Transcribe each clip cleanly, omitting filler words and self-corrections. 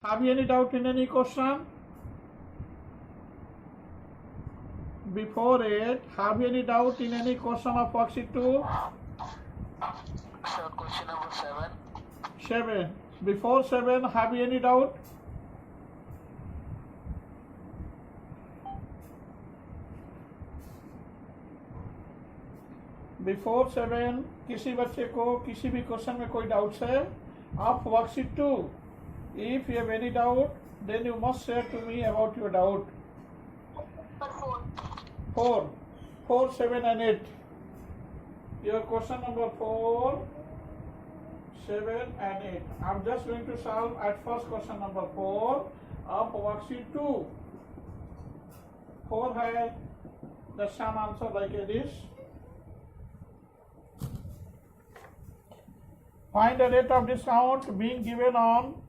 Have you any doubt in any question? Before it, have you any doubt in any question of worksheet 2? Sir, question number 7. 7. Before 7, have you any doubt? Before 7, किसी बच्चे को किसी भी question में कोई doubts है? आप worksheet 2. If you have any doubt, then you must share to me about your doubt. 4, 4, 7 and 8. Your question number 4, 7 and 8. I'm just going to solve at first question number 4 of worksheet 2. 4 has the sum answer like this. Find the rate of discount being given on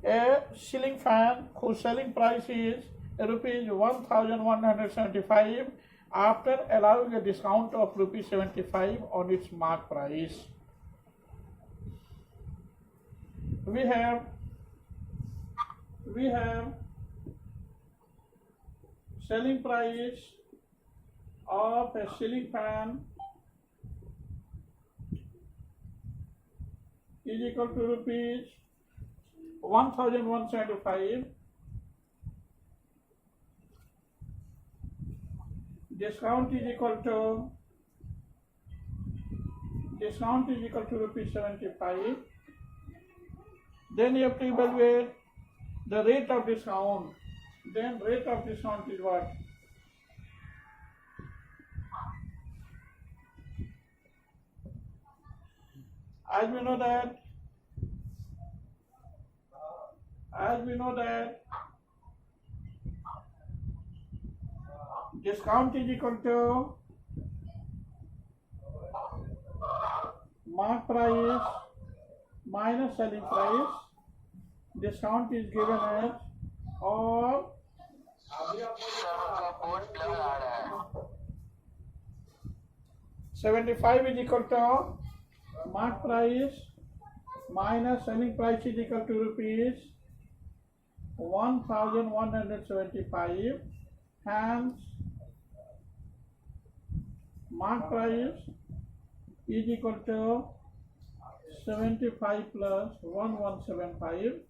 a ceiling fan whose selling price is rupees 1175 after allowing a discount of rupees 75 on its mark price. We have selling price of a ceiling fan is equal to rupees 1175. Discount is equal to rupees 75. Then you have to evaluate the rate of discount. Then rate of discount is what? As we know that discount is equal to mark price minus selling price. Discount is given as or sir board लग रहा है 75 is equal to mark price minus selling price is equal to rupees 1175. Hence, mark price is equal to 75 plus 1175.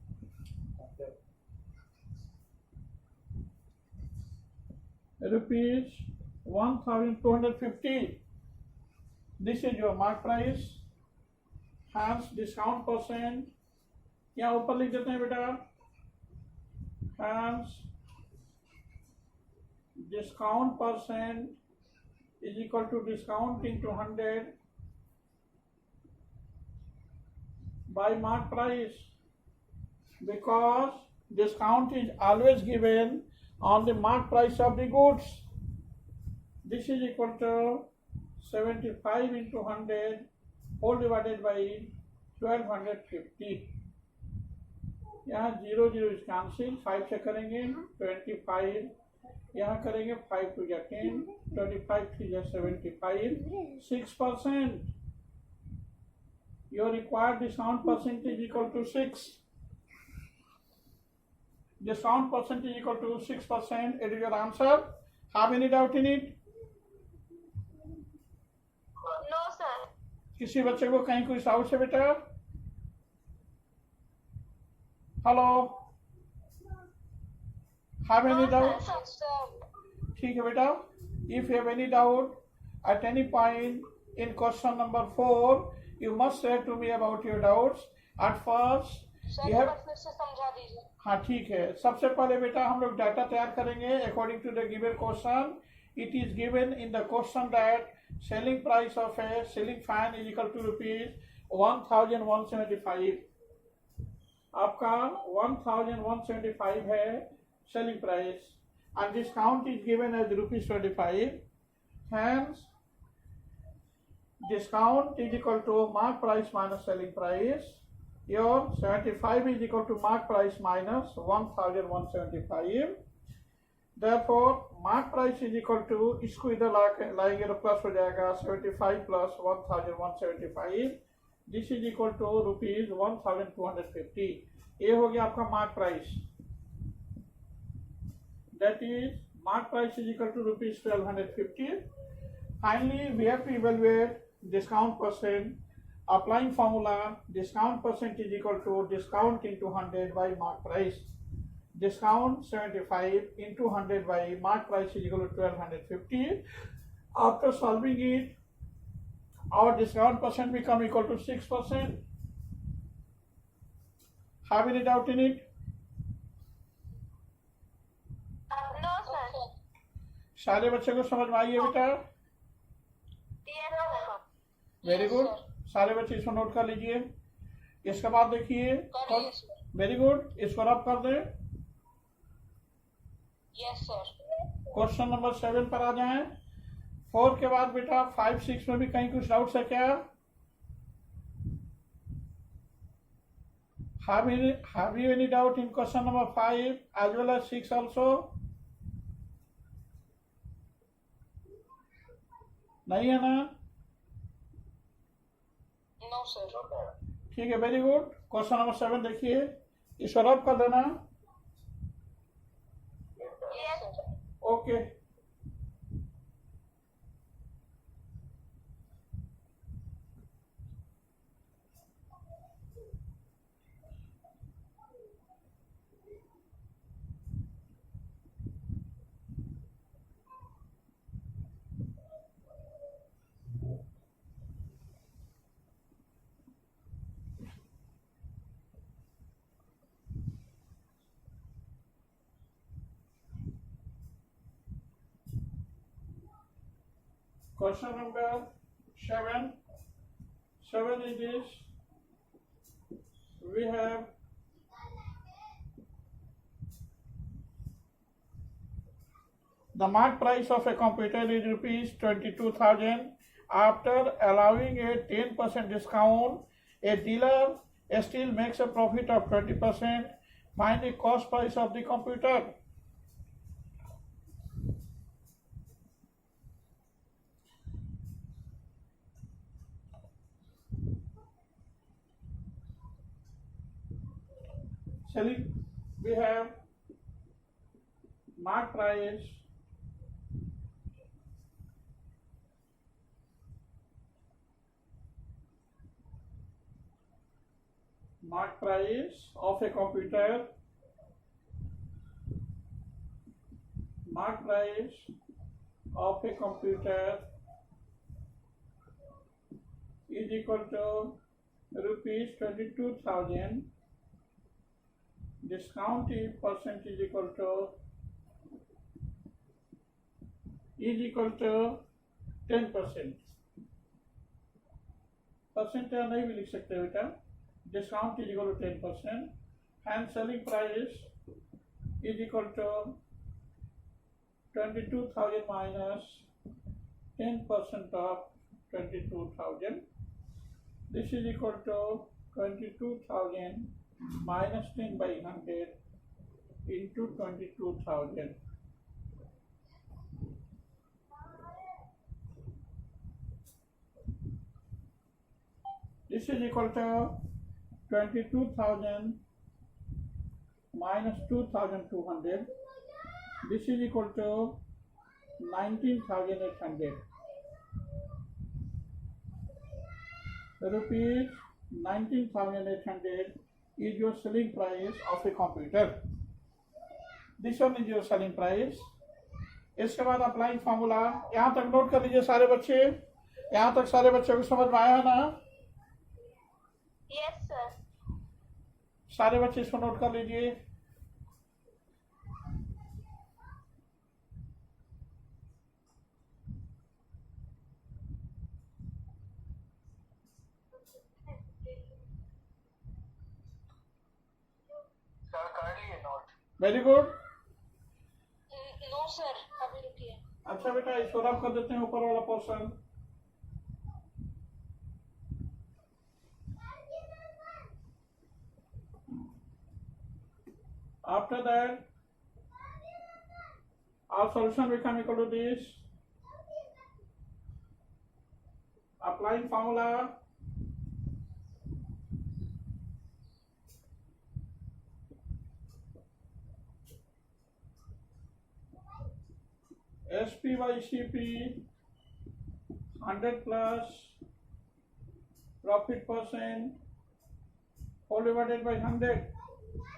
Rupees 1250. This is your mark price. Hence, discount percent क्या ऊपर लिख देते हैं बेटा? Hence, discount percent is equal to discount into 100 by mark price, because discount is always given on the mark price of the goods. This is equal to 75 into 100 whole divided by 1250. यहाँ 0 0 is cancel, 5 से करेंगे 25, यहाँ करेंगे 5 to 10, 25 3 75, 6%. Your required discount percent is equal to 6. Discount percent is equal to 6%. It is your answer. Have any doubt in it? No, sir. किसी बच्चे को कहीं कोई डाउट है बेटा? Hello, have any doubt? ठीक है बेटा. If you have any doubt at any point in question number 4, you must say to me about your doubts. At first, sir you have फिर से समझा दीजिए. हाँ ठीक है. सबसे पहले बेटा हम लोग डाटा तैयार करेंगे according to the given question. It is given in the question that selling price of a ceiling fan is equal to rupees 1175. आपका 1175 है selling price and discount is given as rupees 25. Hence, discount is equal to mark price minus selling price. Your 75 is equal to mark price minus 1175. Therefore, mark price is equal to, इसको इधर लाएंगे तो plus हो जाएगा 75 plus 1175. This is equal to rupees 1250. ये हो गया आपका mark price, that is mark price is equal to rupees 1250. Finally, we have to evaluate discount percent. Applying formula, discount percent is equal to discount into 100 by mark price. Discount 75 into 100 by mark price is equal to 1250. After solving it, our discount percent become equal to 6%. Have any doubt in it? No, sir. सारे बच्चे को समझ में आई है बेटा? Yes, sir. Very good. सारे बच्चे इसको नोट कर लीजिए. इसके बाद देखिए, वेरी गुड, इसको रब कर दें. Yes, sir. क्वेश्चन नंबर 7 पर आ जाएं. 4 के बाद बेटा 5, 6 में भी कहीं कुछ डाउट्स है क्या? Have you any doubt in question number 5 as well as 6 also? नहीं है ना? No, sir. ठीक है, वेरी गुड. क्वेश्चन नंबर 7 देखिए, इसको रब कर देना. Yes, sir. Okay. Question number 7. 7 is this. We have the mark price of a computer is rupees 22,000. After allowing a 10% discount, a dealer still makes a profit of 20%. Find the cost price of the computer. Selling, we have mark price, of a computer, mark price of a computer is equal to rupees 22,000. Discount percent is equal to 10%. Percent नहीं भी लिख सकते बेटा. Discount is equal to 10% and selling price is equal to 22,000 minus 10% of 22,000. This is equal to 22,000 minus 10 by 100 into 22,000. This is equal to 22,000 minus 2,200. This is equal to 19,800. Rupees 19,800 is your selling price of a computer. This one is your selling price. इसके बाद applying formula. यहाँ तक note कर लीजिए सारे बच्चे. यहाँ तक सारे बच्चों को समझ में आया ना? Yes, sir. सारे बच्चे इसको नोट कर लीजिए. सर कर लिए note. Very good. No, sir. अभी रुकिए. अच्छा बेटा, इसको रब कर देते हैं ऊपर वाला portion. After that, our solution become equal to this. Applying formula. SP by CP 100 plus profit percent whole divided by 100,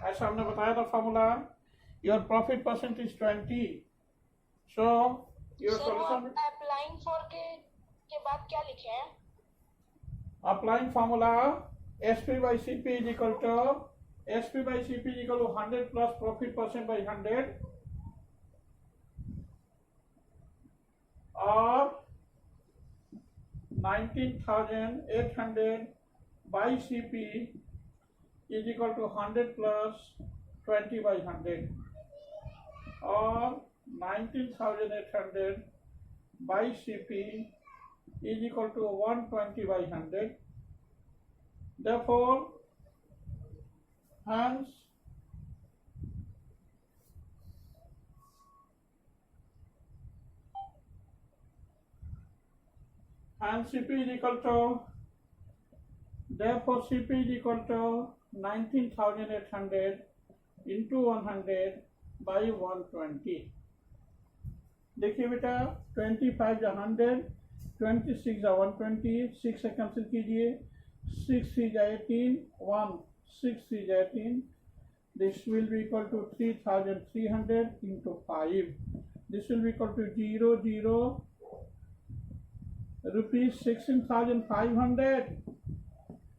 ऐसा हमने बताया था formula. Your profit percent is 20. So your sir वो सॉल्यूशन अप्लाइंग फॉर के बाद क्या लिखे हैं? applying formula SP by CP is equal to 100 plus profit percent by 100 or 19,800 by CP is equal to 100 plus 20 by 100 or 19,800 by CP is equal to 120 by 100. Therefore, hence CP is equal to, therefore CP is equal to 19,800 into 100 by 120. देखिए बेटा 25 जा 100, 26 जा 120, 6 से cancel कीजिए, 6 3 जा 18, 1 6 3 जा 18. This will be equal to 3,300 into 5. This will be equal to 0 rupees 16,500.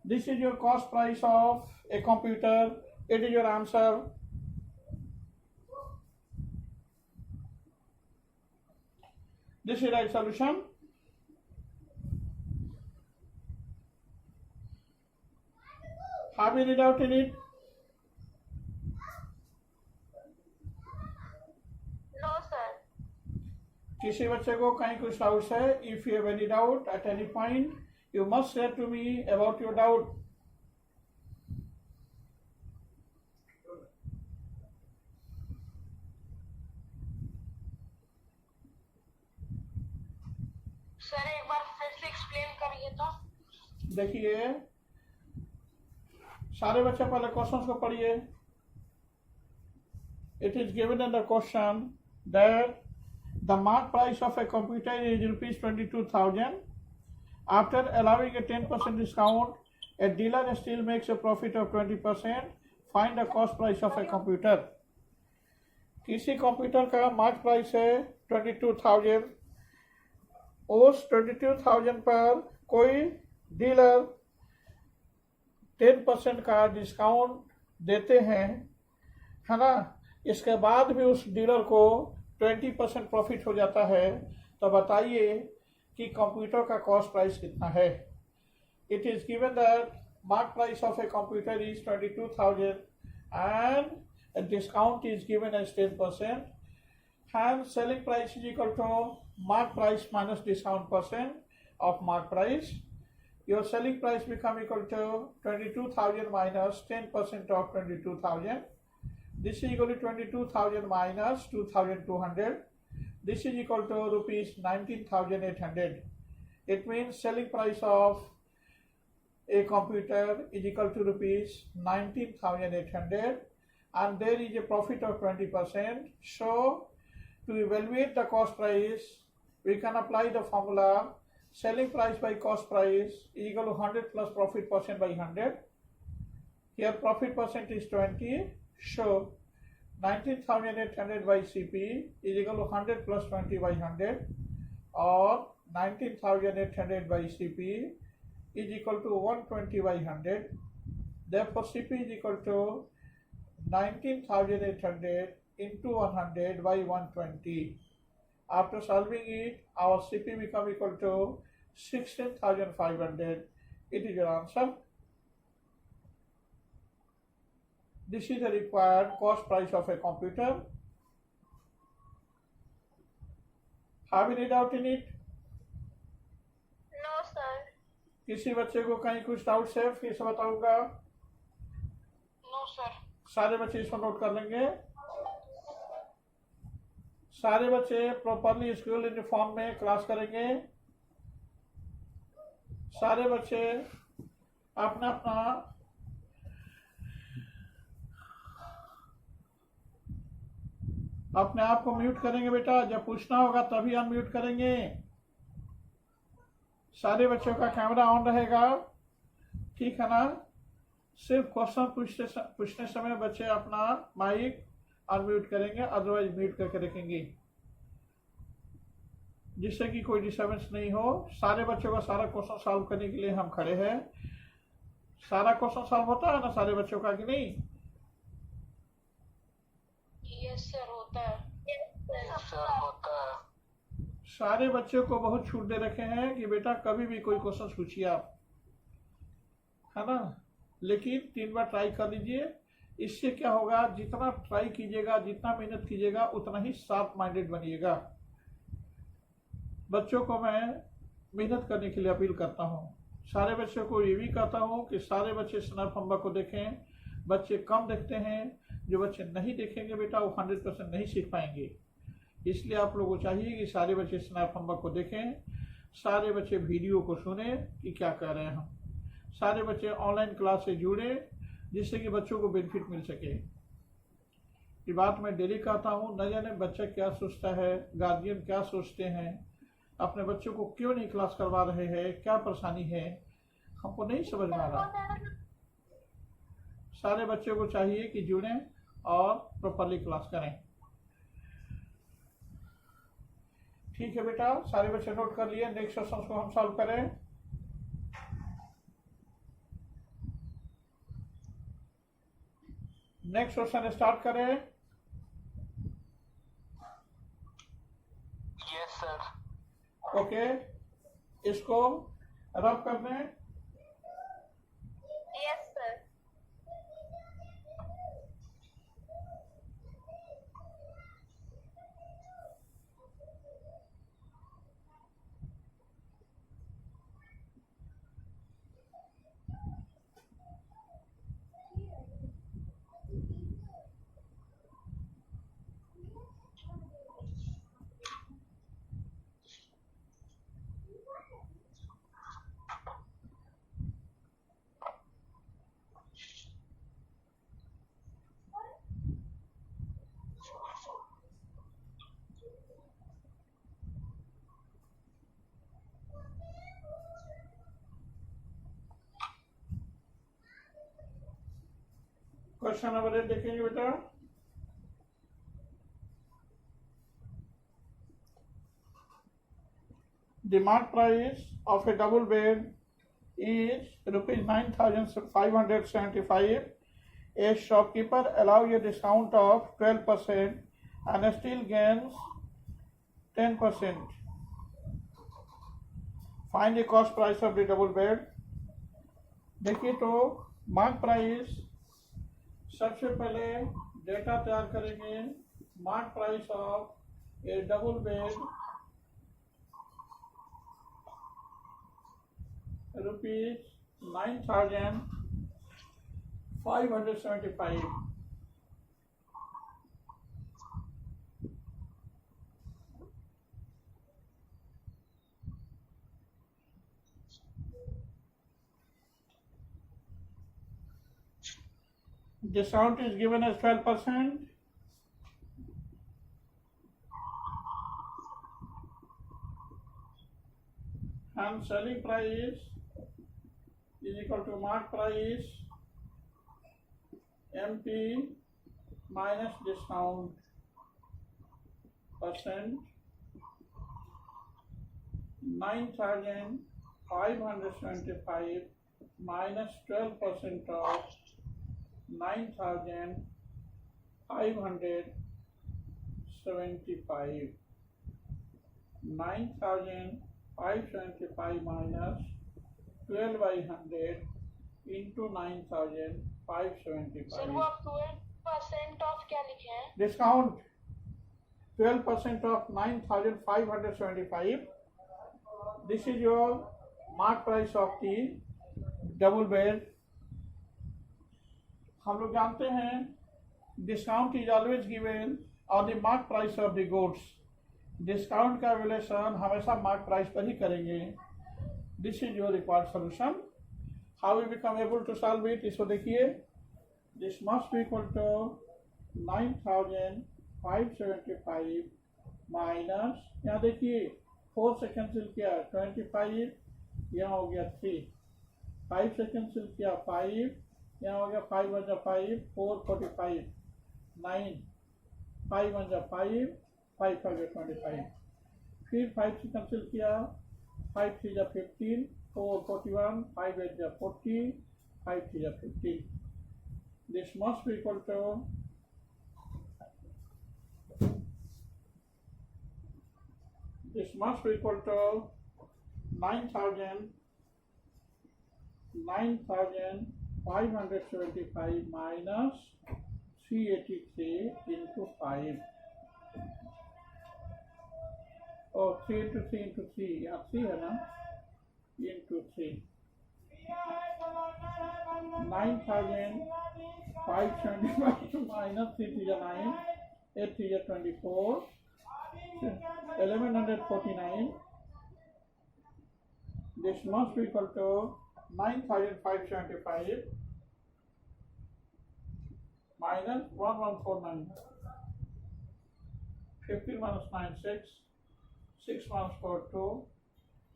This is your cost price of a computer. It is your answer. This is right solution. Have you read out in it? No sir. किसी बच्चे को कहीं कुछ doubts है? If you have any doubt at any point, you must say to me about your doubt. Sir एक बार फिर से explain करिए तो. देखिए सारे बच्चे पहले क्वेश्चंस को पढ़िए. It is given in the question that the mark price of a computer is rupees 22,000. After allowing a 10% discount, a dealer still makes a profit of 20%. Find the cost price of a computer. किसी computer का mark price है 22,000. उस 22,000 पर कोई dealer 10% का discount देते हैं, है ना. इसके बाद भी उस डीलर को 20% प्रॉफिट हो जाता है. तो बताइए कि कंप्यूटर का कॉस्ट प्राइस कितना है. It is given that mark price of a computer is 22,000 and discount is given as 10%. Hence, selling price is equal to mark price minus discount percent of mark price. Your selling price become equal to 22,000 minus 10% of 22,000. This is equal to 22,000 minus 2,200. This is equal to rupees 19,800. It means selling price of a computer is equal to rupees 19,800 and there is a profit of 20%. So, to evaluate the cost price, we can apply the formula selling price by cost price is equal to 100 plus profit percent by 100. Here profit percent is 20. So 19,800 by CP is equal to 100 plus 20 by 100 or 19,800 by CP is equal to 120 by 100. Therefore CP is equal to 19,800 into 100 by 120. After solving it, our CP become equal to 16,500. It is your answer. This is the required cost price of a computer. Have you read out in it? No sir. किसी बच्चे को कहीं कुछ doubt है फिर से बताऊंगा. No sir. सारे बच्चे इसको नोट कर लेंगे. सारे बच्चे प्रॉपरली स्कूल यूनिफॉर्म में क्लास करेंगे. सारे बच्चे अपना अपना अपने आप को म्यूट करेंगे बेटा, जब पूछना होगा तभी अनम्यूट करेंगे। सारे बच्चों का कैमरा ऑन रहेगा, ठीक है ना। सिर्फ क्वेश्चन पूछने समय बच्चे अपना माइक अनम्यूट करेंगे, अदरवाइज म्यूट करके रखेंगे, जिससे कि कोई डिस्टर्बेंस नहीं हो। सारे बच्चों का सारा क्वेश्चन सॉल्व करने के लिए हम खड़े हैं। सारा क्वेश्चन सॉल्व होता है ना सारे बच्चों का कि नहीं? यस सर होता है। सर होता है। सारे बच्चों को बहुत छूट दे रखे हैं कि बेटा कभी भी कोई क्वेश्चन पूछिए आप, है ना। लेकिन 3 बार ट्राई कर लीजिए। इससे क्या होगा, जितना ट्राई कीजिएगा, जितना मेहनत कीजिएगा, उतना ही शार्प माइंडेड बनिएगा। बच्चों को मैं मेहनत करने के लिए अपील करता हूँ। सारे बच्चों को ये भी कहता हूँ कि सारे बच्चे स्नैप होमवर्क को देखें। बच्चे कम देखते हैं, जो बच्चे नहीं देखेंगे बेटा वो 100% नहीं सीख पाएंगे। इसलिए आप लोगों को चाहिए कि सारे बच्चे स्नैप होमवर्क को देखें, सारे बच्चे वीडियो को सुने कि क्या कह रहे हैं हम, सारे बच्चे ऑनलाइन क्लास से जुड़े, जिससे कि बच्चों को बेनिफिट मिल सके। ये बात मैं डेली कहता हूँ। न जाने बच्चा क्या सोचता है, गार्जियन क्या सोचते हैं, अपने बच्चों को क्यों नहीं क्लास करवा रहे हैं, क्या परेशानी है, हमको नहीं समझ में आ रहा। सारे बच्चों को चाहिए कि जुड़ें और प्रॉपरली क्लास करें। ठीक है बेटा, सारे बच्चे नोट कर लिए। नेक्स्ट क्वेश्चन को हम सॉल्व करें। नेक्स्ट क्वेश्चन स्टार्ट करें। Yes sir. ओके, इसको रब कर दें। Yes sir. क्वेश्चन नंबर 8 देखेंगे बेटा। The mark price of a double bed is rupees 9,575. A shopkeeper allows a discount of 12% and still gains 10%. Find the cost price of the double bed. देखिए तो mark price, सबसे पहले data तैयार करेंगे। Mark price of a double bed ₹9,575। Discount is given as 12%. And selling price is equal to mark price MP minus discount percent, 9,575 minus 12% of 9,575. 9,575 minus 12/100 into 9,575. Sir वो आप 12% of क्या लिखे हैं? Discount 12% of 9,575. This is your mark price of the double bed. हम लोग जानते हैं discount is always given on the mark price of the goods. Discount का वैल्यूएशन हमेशा मार्क प्राइस पर ही करेंगे। This is your required solution. How we become able to solve it, इसको देखिए। This must be equal to 9,575 575 minus, यहाँ देखिए 4 से कैंसिल किया 25, यहाँ हो गया 3, 5 से कैंसिल किया 5, यहाँ हो गया 5 × 5 4 45, 9 5 × 5 5 5 25, फिर 5 से कैंसिल किया 5 3 15 4 41, 5 8 40, 5 3 15. This must be equal to 9,575 minus 383 into 5. Oh, 3 into 3 into 3. यहाँ 3 है ना? Into 3. 9,575 minus 3 3 9, 8 3 24, 1149. This must be equal to 9,575 minus 1149. 15 minus 9 6, 6 minus 4 2,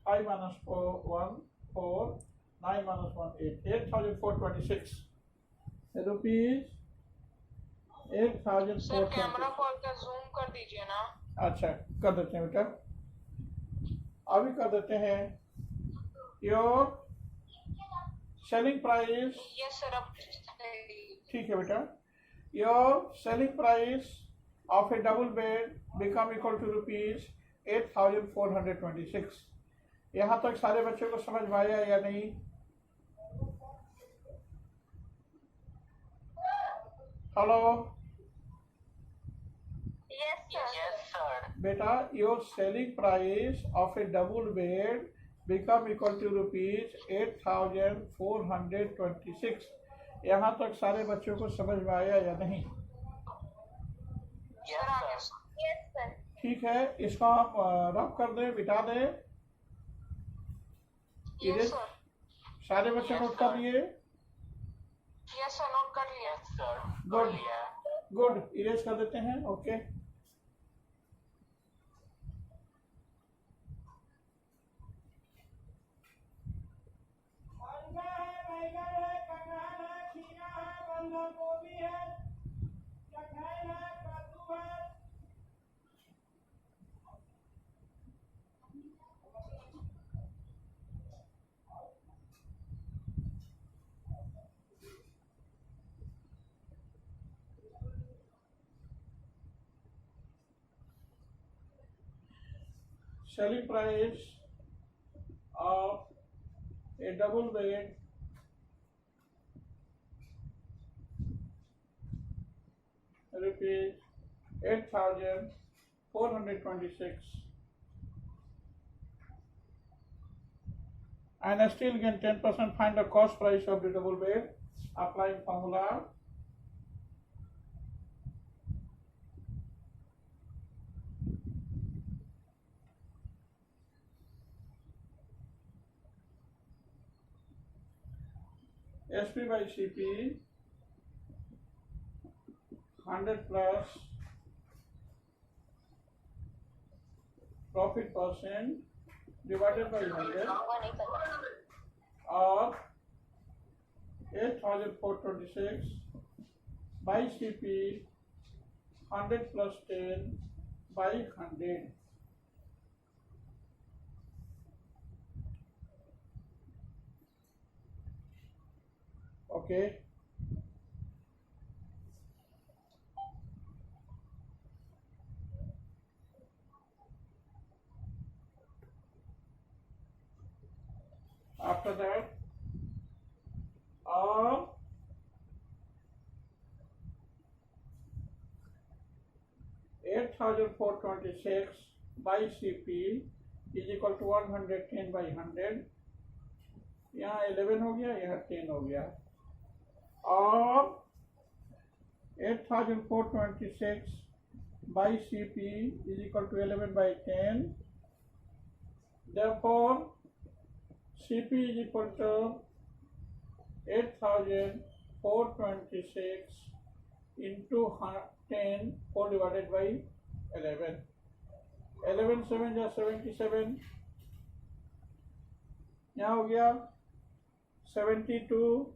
5 minus 4 1 4, 9 minus 1 8, 8,426 rupees. Sir 8,426. Camera call का जूम कर दीजिए ना। अच्छा कर देते हैं बेटा, अभी कर देते हैं। Your selling price, yes sir अब ठीक है बेटा, your selling price of a double bed become equal to rupees 8,426। यहाँ तक सारे बच्चों को समझ में आया या नहीं? Hello Yes, sir. बेटा, your selling price of a double bed become equal to rupees 8,426। यहाँ तक सारे बच्चों को समझ में आया या नहीं? Yes, sir. यस सर ठीक है, इसको आप रफ कर दें, मिटा दें। यस सर सारे बच्चे नोट कर लिए? यस सर नोट कर लिया। Yes, sir. Good. Yeah. Good, erase कर देते हैं। Okay, selling price of a double bed rupees 8,426, and I still gain 10%. Find the cost price of the double bed. Applying formula. SP by CP 100 plus profit percent divided by 100 or 8,426 by CP 100 plus 10 by 100. Okay. After that, 8,426 by CP is equal to 110 by 100. यहाँ 11 हो गया, यहाँ 10 हो गया, और 8,426 by CP is equal to 11 by 10. Therefore, CP is equal to 8,426 into 10 4 divided by 11. 11 7 या 77, यहाँ हो गया 72,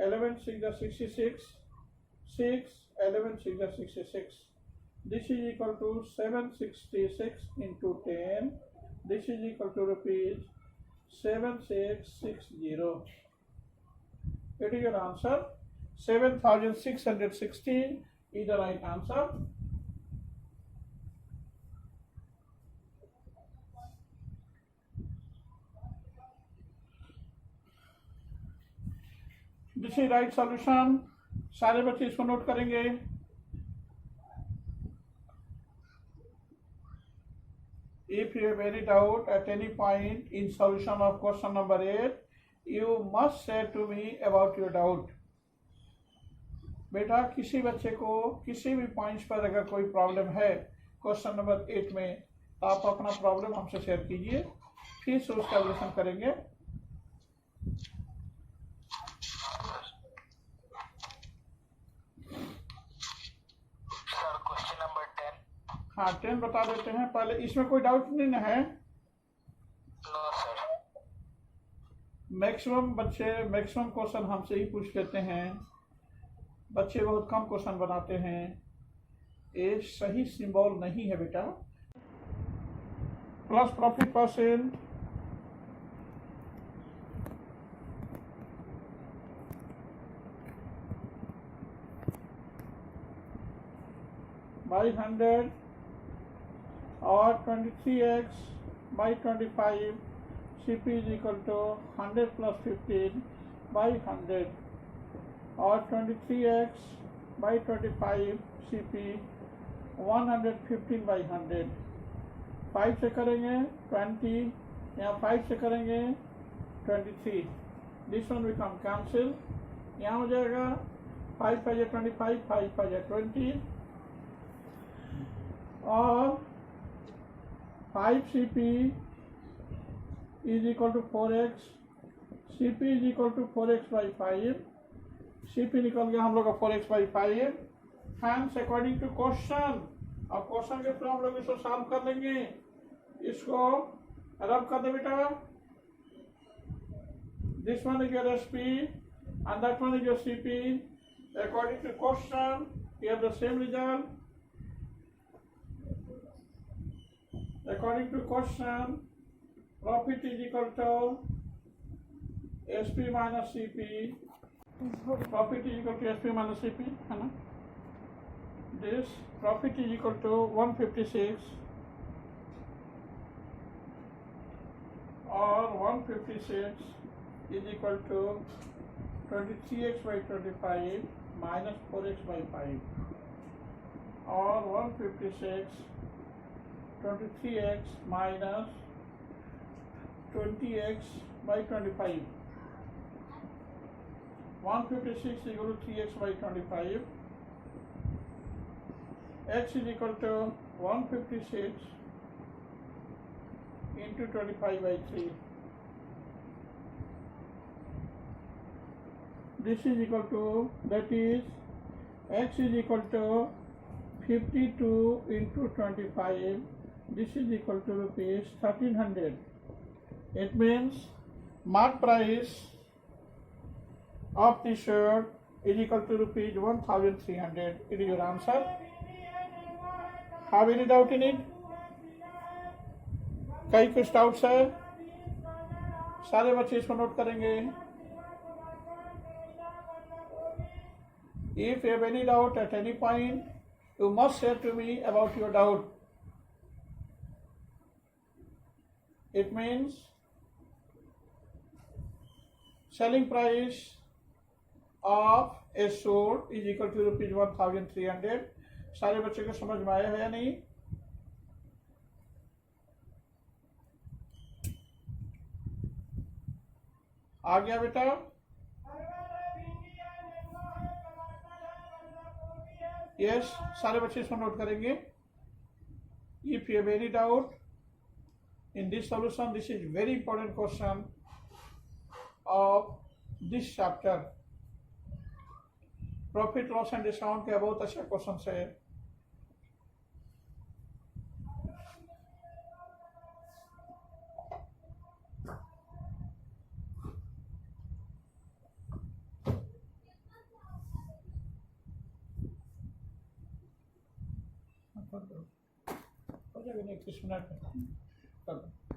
11 6 या 66, 6 11 6 या 66. This is equal to 766 into 10. This is equal to rupees 7660. It is your answer. 7660 is the right answer. This is right solution. सारे बच्चे इसको note करेंगे. If you have any doubt at any point in solution of question number 8, you must say to me about your doubt. बेटा किसी बच्चे को किसी भी पॉइंट्स पर अगर कोई प्रॉब्लम है क्वेश्चन नंबर 8 में, तो आप अपना प्रॉब्लम हमसे शेयर कीजिए, फिर से उसका सॉल्यूशन करेंगे. Sir question number 10. हाँ 10 बता देते हैं. पहले इसमें कोई डाउट नहीं ना है? No sir. मैक्सिमम क्वेश्चन हमसे ही पूछ लेते हैं. बच्चे बहुत कम क्वेश्चन बनाते हैं. ये सही सिंबल नहीं है बेटा. Plus profit percent by 100 or 23x by 25, CP is equal to 100 plus 15 by 100, or 23x by 25, CP 115 by 100. 5 से करेंगे 20, यहाँ 5 से करेंगे 23. This one become cancel. यहाँ हो जाएगा 5 5 25, 5 5 20, और 5 CP is equal to 4x. CP is equal to 4x by 5. CP निकल गया हम लोग का 4x by 5. Hence according to question, अब क्वेश्चन के थ्रू हम लोग इसको सॉल्व कर लेंगे. इसको रब कर दे बेटा. This one is your SP and that one is your CP. According to question, you have the same result. According to question, profit is equal to SP minus CP. Profit is equal to SP minus CP, है ना? This profit is equal to 156, or 156 is equal to 23x by 25 minus 4x by 5, or 156 23x minus 20x by 25. 156 is equal to 3x by 25. X is equal to 156 into 25 by 3. This is equal to, that is, x is equal to 52 into 25. This is equal to rupees 1300. It means mark price of the shirt is equal to rupees 1300. It is your answer. Have any doubt in it? कई कुछ doubts है? सारे बच्चे इसको note करेंगे. If you have any doubt at any point, you must say to me about your doubt. It means selling price of a suit is equal to rupees 1300. सारे बच्चे को समझ में आया है या नहीं? आ गया बेटा? Yes, सारे बच्चे इसको नोट करेंगे. If you have any doubt in this solution, this is very important question of this chapter. Profit loss and discount का बहुत अच्छा क्वेश्चन है. कर दो, हो जाएगा 21 मिनट में कर दो।